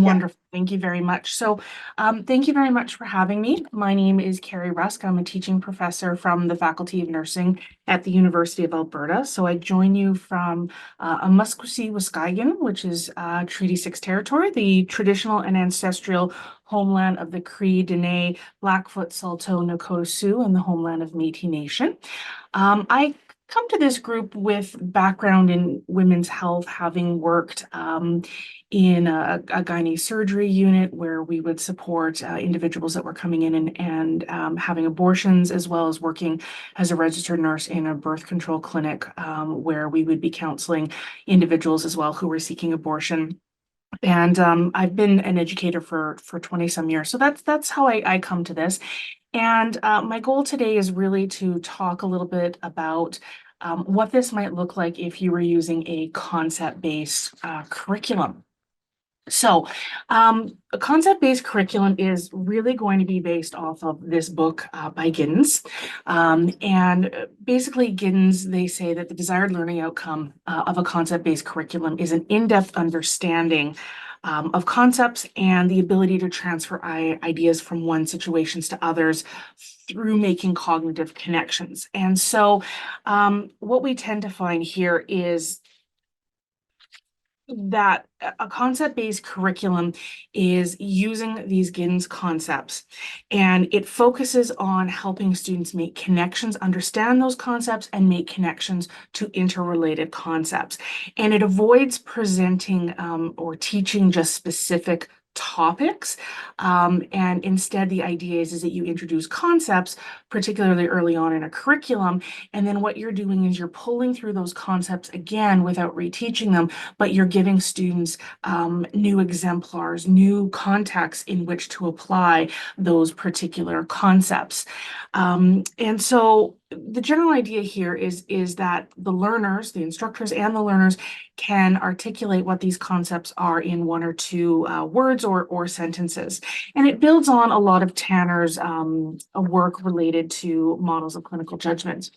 Yeah. Wonderful. Thank you very much. Thank you very much for having me. My name is Carrie Rusk. I'm a teaching professor from the Faculty of Nursing at the University of Alberta. So, I join you from Musqueam, Waskagan, which is Treaty 6 territory, the traditional and ancestral homeland of the Cree, Dene, Blackfoot, Saulteaux, Nakota Sioux, and the homeland of Métis Nation. I come to this group with background in women's health, having worked in a gynae surgery unit where we would support individuals that were coming in and having abortions, as well as working as a registered nurse in a birth control clinic where we would be counseling individuals as well who were seeking abortion. And I've been an educator for 20 some years. So that's how I come to this. And my goal today is really to talk a little bit about what this might look like if you were using a concept-based curriculum. So, a concept-based curriculum is really going to be based off of this book by Giddens. And basically, Giddens, they say that the desired learning outcome of a concept-based curriculum is an in-depth understanding of concepts and the ability to transfer ideas from one situations to others through making cognitive connections. And so, what we tend to find here is that a concept-based curriculum is using these Giddens concepts, and it focuses on helping students make connections, understand those concepts, and make connections to interrelated concepts. And it avoids presenting or teaching just specific topics. And instead, the idea is that you introduce concepts, particularly early on in a curriculum, and then what you're doing is you're pulling through those concepts again without reteaching them, but you're giving students new exemplars, new contexts in which to apply those particular concepts. And so the general idea here is that the learners, the instructors and the learners can articulate what these concepts are in one or two words or sentences. And it builds on a lot of Tanner's work related to models of clinical judgment.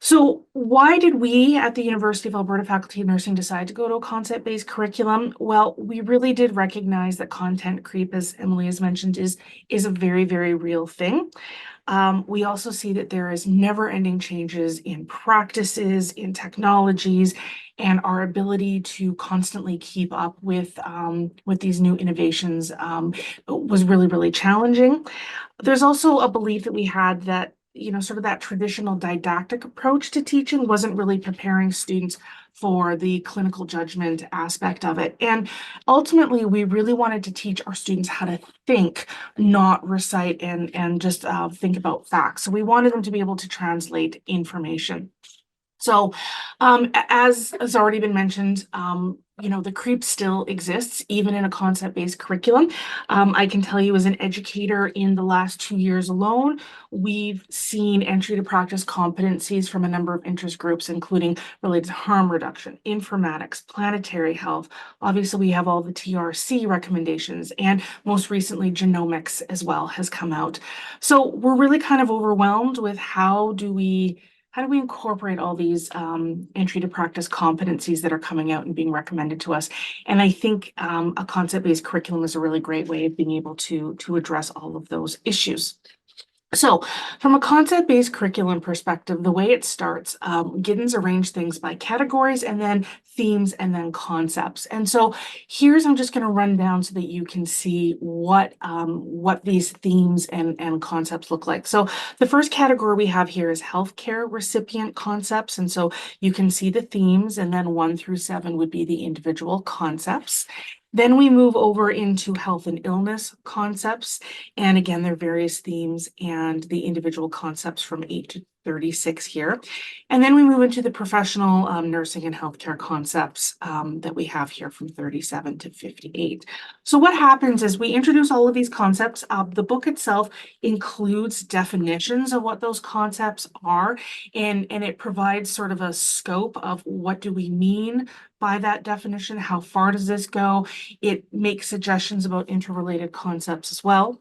So why did we at the University of Alberta Faculty of Nursing decide to go to a concept-based curriculum? Well, we really did recognize that content creep, as Emily has mentioned, is a very, very real thing. We also see that there is never-ending changes in practices, in technologies, and our ability to constantly keep up with these new innovations was really, really challenging. There's also a belief that we had that sort of that traditional didactic approach to teaching wasn't really preparing students for the clinical judgment aspect of it. And ultimately, we really wanted to teach our students how to think, not recite and just think about facts. So we wanted them to be able to translate information. So, as has already been mentioned, the creep still exists, even in a concept-based curriculum. I can tell you as an educator in the last 2 years alone, we've seen entry to practice competencies from a number of interest groups, including related to harm reduction, informatics, planetary health. Obviously, we have all the TRC recommendations, and most recently, genomics as well has come out. So we're really kind of overwhelmed with how do we incorporate all these entry to practice competencies that are coming out and being recommended to us? And I think a concept-based curriculum is a really great way of being able to address all of those issues. So from a concept-based curriculum perspective, the way it starts, Giddens arranged things by categories and then themes and then concepts. And so I'm just going to run down so that you can see what these themes and concepts look like. So the first category we have here is healthcare recipient concepts. And so you can see the themes, and then 1 through 7 would be the individual concepts. Then we move over into health and illness concepts. And again, there are various themes and the individual concepts from 8 to 36 here. And then we move into the professional nursing and healthcare concepts that we have here from 37 to 58. So what happens is we introduce all of these concepts. The book itself includes definitions of what those concepts are, and it provides sort of a scope of what do we mean by that definition, how far does this go? It makes suggestions about interrelated concepts as well.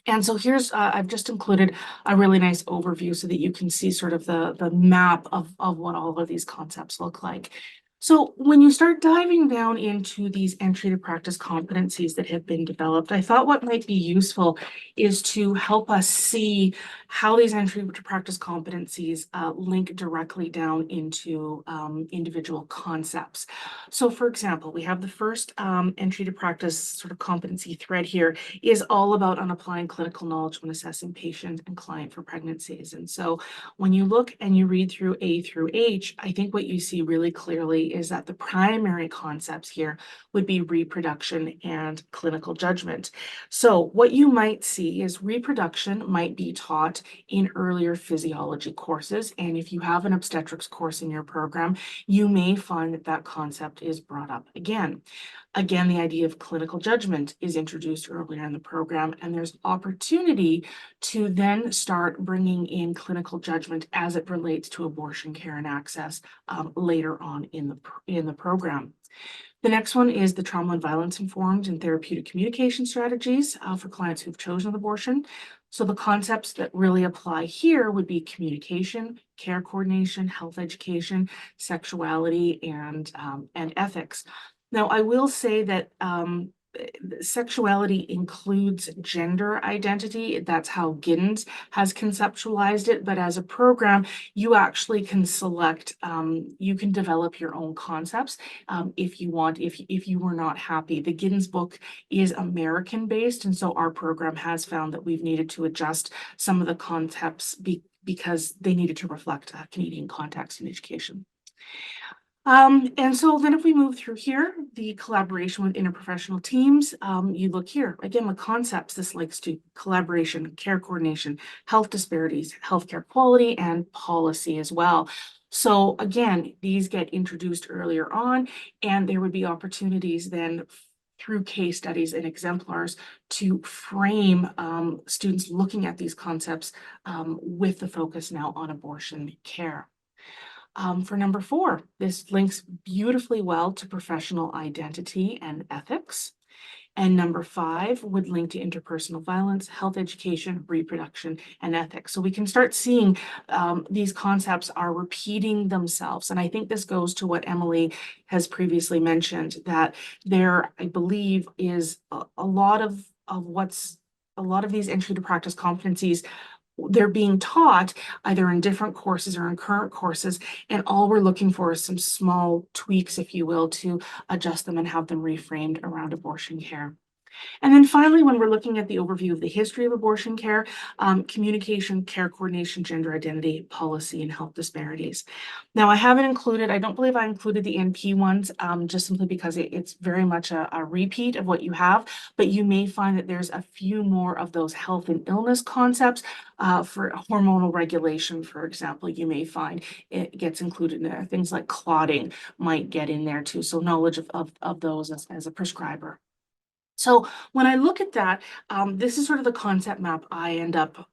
And so I've just included a really nice overview so that you can see sort of the map of what all of these concepts look like. So when you start diving down into these entry to practice competencies that have been developed, I thought what might be useful is to help us see how these entry to practice competencies link directly down into individual concepts. So for example, we have the first entry to practice sort of competency thread here is all about on applying clinical knowledge when assessing patient and client for pregnancies. And so when you look and you read through A through H, I think what you see really clearly is that the primary concepts here would be reproduction and clinical judgment. So what you might see is reproduction might be taught in earlier physiology courses. And if you have an obstetrics course in your program, you may find that that concept is brought up again. Again, the idea of clinical judgment is introduced earlier in the program, and there's opportunity to then start bringing in clinical judgment as it relates to abortion care and access later on in the program. The next one is the trauma and violence informed and therapeutic communication strategies for clients who've chosen abortion. So the concepts that really apply here would be communication, care coordination, health education, sexuality, and ethics. Now, I will say that sexuality includes gender identity. That's how GIDENS has conceptualized it. But as a program, you actually can select, you can develop your own concepts if you want, if you were not happy. The GIDENS book is American based. And so our program has found that we've needed to adjust some of the concepts because they needed to reflect Canadian context in education. And so then if we move through here, the collaboration with interprofessional teams, you look here, again, the concepts this links to collaboration, care coordination, health disparities, healthcare quality, and policy as well. So again, these get introduced earlier on, and there would be opportunities then through case studies and exemplars to frame students looking at these concepts with the focus now on abortion care. For number 4, this links beautifully well to professional identity and ethics. And number 5 would link to interpersonal violence, health education, reproduction, and ethics. So we can start seeing these concepts are repeating themselves. And I think this goes to what Emily has previously mentioned, that there, I believe, is a lot of these entry to practice competencies. They're being taught either in different courses or in current courses, and all we're looking for is some small tweaks, if you will, to adjust them and have them reframed around abortion care. And then finally, when we're looking at the overview of the history of abortion care, communication, care coordination, gender identity, policy, and health disparities. Now, I don't believe I included the NP ones, just simply because it's very much a repeat of what you have, but you may find that there's a few more of those health and illness concepts. For hormonal regulation, for example, you may find it gets included in there. Things like clotting might get in there too. So knowledge of those as a prescriber. So when I look at that, this is sort of the concept map I end up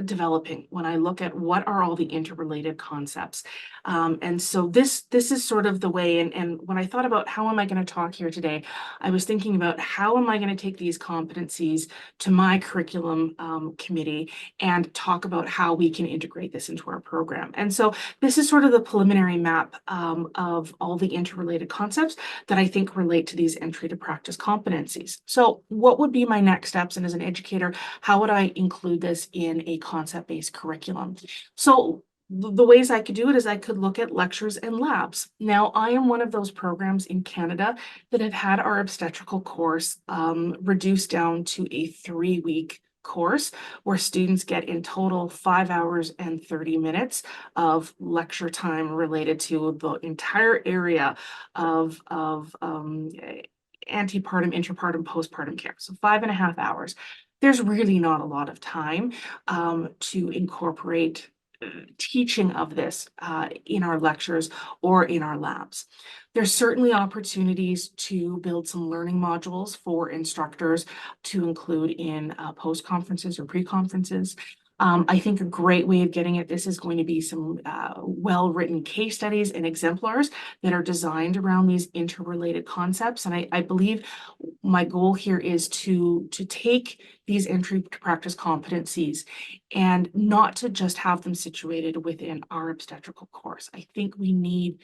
developing when I look at what are all the interrelated concepts. And so this is sort of the way, and when I thought about how am I going to talk here today, I was thinking about how am I going to take these competencies to my curriculum committee and talk about how we can integrate this into our program. And so this is sort of the preliminary map of all the interrelated concepts that I think relate to these entry to practice competencies. So what would be my next steps? And as an educator, how would I include this in a concept-based curriculum? So the ways I could do it is I could look at lectures and labs. Now, I am one of those programs in Canada that have had our obstetrical course reduced down to a 3-week course where students get in total 5 hours and 30 minutes of lecture time related to the entire area of antepartum, intrapartum, postpartum care. So 5.5 hours. There's really not a lot of time to incorporate teaching of this in our lectures or in our labs. There's certainly opportunities to build some learning modules for instructors to include in post-conferences or pre-conferences. I think a great way of getting at this is going to be some well-written case studies and exemplars that are designed around these interrelated concepts. And I believe my goal here is to take these entry to practice competencies and not to just have them situated within our obstetrical course. I think we need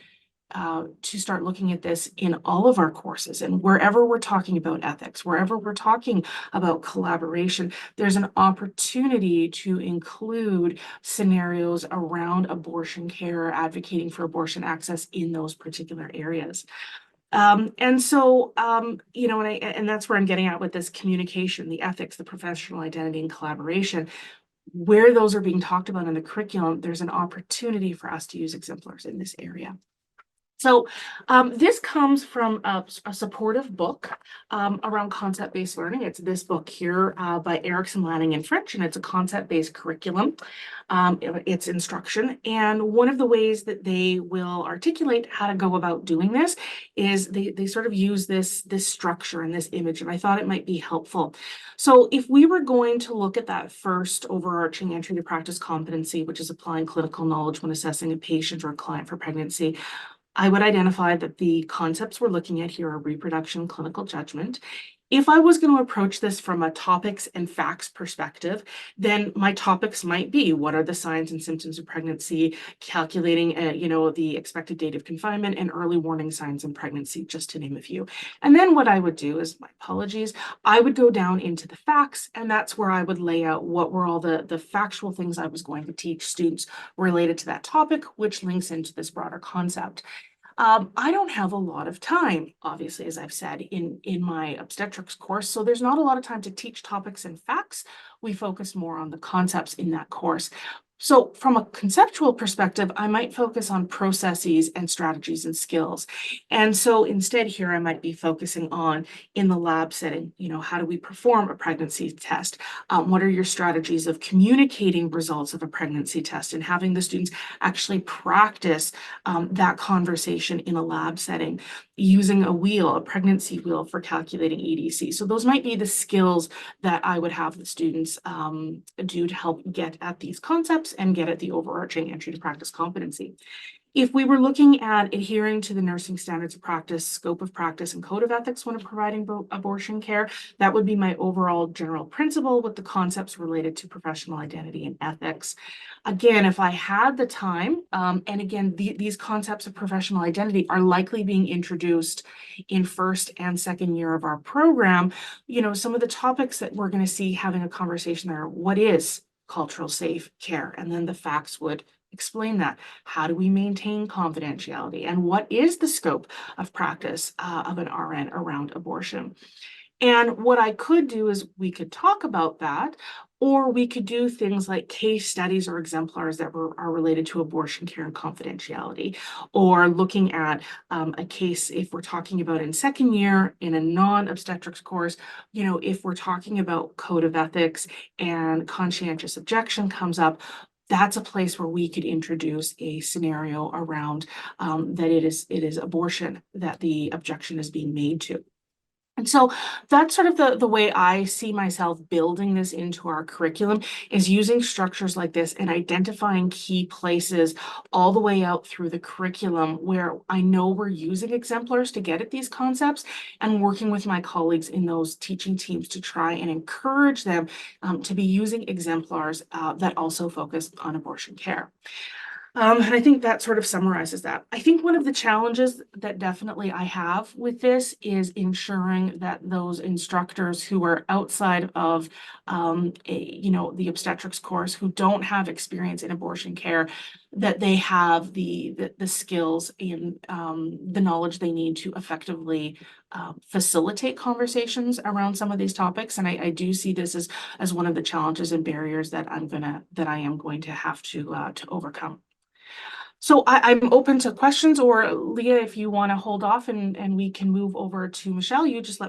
to start looking at this in all of our courses, and wherever we're talking about ethics, wherever we're talking about collaboration, there's an opportunity to include scenarios around abortion care, advocating for abortion access in those particular areas. And so, you know, and that's where I'm getting at with this communication, the ethics, the professional identity, and collaboration. Where those are being talked about in the curriculum, there's an opportunity for us to use exemplars in this area. So this comes from a supportive book around concept-based learning. It's this book here by Erickson, Lanning, and French, and it's a concept-based curriculum. It's instruction. And one of the ways that they will articulate how to go about doing this is they sort of use this structure and this image, and I thought it might be helpful. So if we were going to look at that first overarching entry to practice competency, which is applying clinical knowledge when assessing a patient or a client for pregnancy, I would identify that the concepts we're looking at here are reproduction, clinical judgment. If I was going to approach this from a topics and facts perspective, then my topics might be, what are the signs and symptoms of pregnancy, calculating, you know, the expected date of confinement, and early warning signs in pregnancy, just to name a few. And then what I would do is, my apologies, I would go down into the facts, and that's where I would lay out what were all the factual things I was going to teach students related to that topic, which links into this broader concept. I don't have a lot of time, obviously, as I've said, in my obstetrics course, so there's not a lot of time to teach topics and facts. We focus more on the concepts in that course. So from a conceptual perspective, I might focus on processes and strategies and skills. And so instead here, I might be focusing on, in the lab setting, you know, how do we perform a pregnancy test? What are your strategies of communicating results of a pregnancy test and having the students actually practice that conversation in a lab setting, using a wheel, a pregnancy wheel for calculating EDC. So those might be the skills that I would have the students do to help get at these concepts and get at the overarching entry to practice competency. If we were looking at adhering to the nursing standards of practice, scope of practice, and code of ethics when providing abortion care, that would be my overall general principle with the concepts related to professional identity and ethics. Again, if I had the time, and again, these concepts of professional identity are likely being introduced in first and second year of our program, you know, some of the topics that we're going to see having a conversation there, what is cultural safe care? And then the facts would explain that. How do we maintain confidentiality? And what is the scope of practice of an RN around abortion? And what I could do is we could talk about that, or we could do things like case studies or exemplars that are related to abortion care and confidentiality, or looking at a case if we're talking about in second year in a non-obstetrics course, you know, if we're talking about code of ethics and conscientious objection comes up, that's a place where we could introduce a scenario around that it is abortion that the objection is being made to. And so that's sort of the way I see myself building this into our curriculum, is using structures like this and identifying key places all the way out through the curriculum where I know we're using exemplars to get at these concepts, and working with my colleagues in those teaching teams to try and encourage them to be using exemplars that also focus on abortion care. And I think that sort of summarizes that. I think one of the challenges that definitely I have with this is ensuring that those instructors who are outside of, you know, the obstetrics course, who don't have experience in abortion care, that they have the skills and the knowledge they need to effectively facilitate conversations around some of these topics. And I do see this as one of the challenges and barriers that I am going to have to overcome. So I'm open to questions, or Leah, if you want to hold off and we can move over to Michelle, you just let me